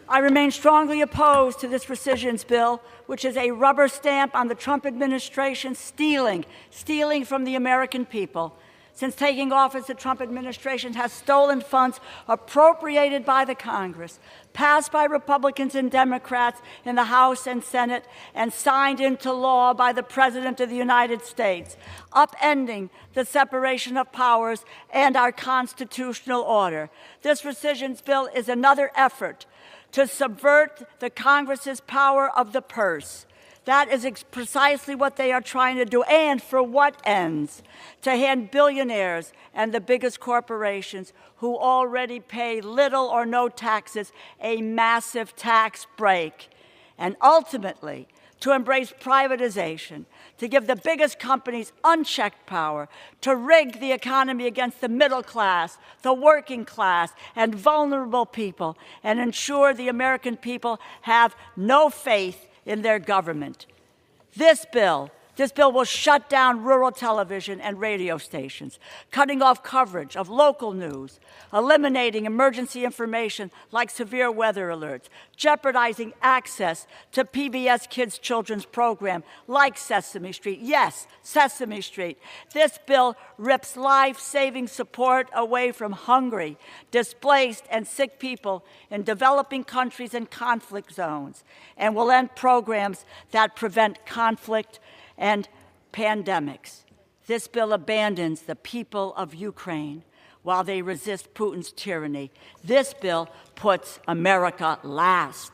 I remain strongly opposed to this rescissions bill, which is a rubber stamp on the Trump administration stealing from the American people. Since taking office, the Trump administration has stolen funds appropriated by the Congress, passed by Republicans and Democrats in the House and Senate, and signed into law by the President of the United States, upending the separation of powers and our constitutional order. This rescissions bill is another effort to subvert the Congress's power of the purse. That is precisely what they are trying to do. And for what ends? To hand billionaires and the biggest corporations who already pay little or no taxes a massive tax break. And ultimately, to embrace privatization, to give the biggest companies unchecked power, to rig the economy against the middle class, the working class, and vulnerable people, and ensure the American people have no faith in their government. This bill will shut down rural television and radio stations, cutting off coverage of local news, eliminating emergency information like severe weather alerts, jeopardizing access to PBS Kids children's program like Sesame Street. Yes, Sesame Street. This bill rips life-saving support away from hungry, displaced, and sick people in developing countries and conflict zones, and will end programs that prevent conflict and pandemics. This bill abandons the people of Ukraine while they resist Putin's tyranny. This bill puts America last.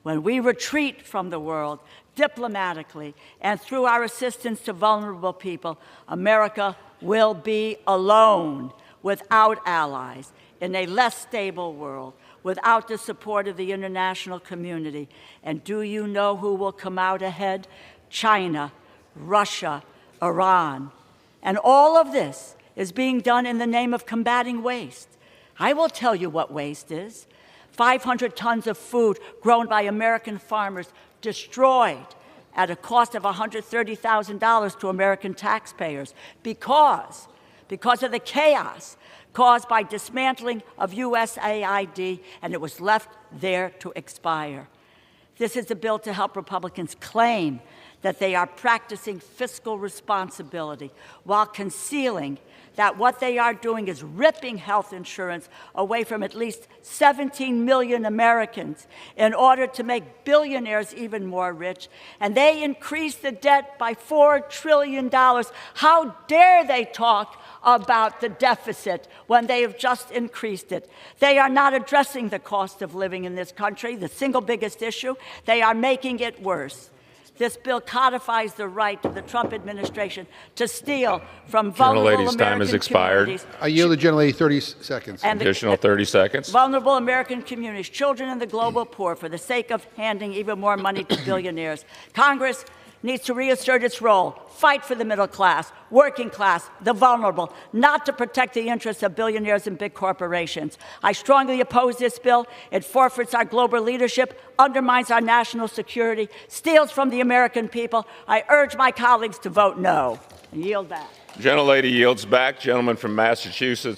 When we retreat from the world diplomatically and through our assistance to vulnerable people, America will be alone, without allies, in a less stable world, without the support of the international community. And do you know who will come out ahead? China, Russia, Iran. And all of this is being done in the name of combating waste. I will tell you what waste is. 500 tons of food grown by American farmers destroyed at a cost of $130,000 to American taxpayers because of the chaos caused by dismantling of USAID, and it was left there to expire. This is a bill to help Republicans claim that they are practicing fiscal responsibility while concealing that what they are doing is ripping health insurance away from at least 17 million Americans in order to make billionaires even more rich. And they increase the debt by $4 trillion. How dare they talk about the deficit when they have just increased it? They are not addressing the cost of living in this country, the single biggest issue. They are making it worse. This bill codifies the right of the Trump administration to steal from vulnerable American time has expired. communities. I yield the gentlelady 30 seconds. And Additional 30 seconds. Vulnerable American communities, children and the global poor, for the sake of handing even more money to billionaires. Congress needs to reassert its role, fight for the middle class, working class, the vulnerable, not to protect the interests of billionaires and big corporations. I strongly oppose this bill. It forfeits our global leadership, undermines our national security, steals from the American people. I urge my colleagues to vote no and yield back. Gentlelady yields back. Gentleman from Massachusetts.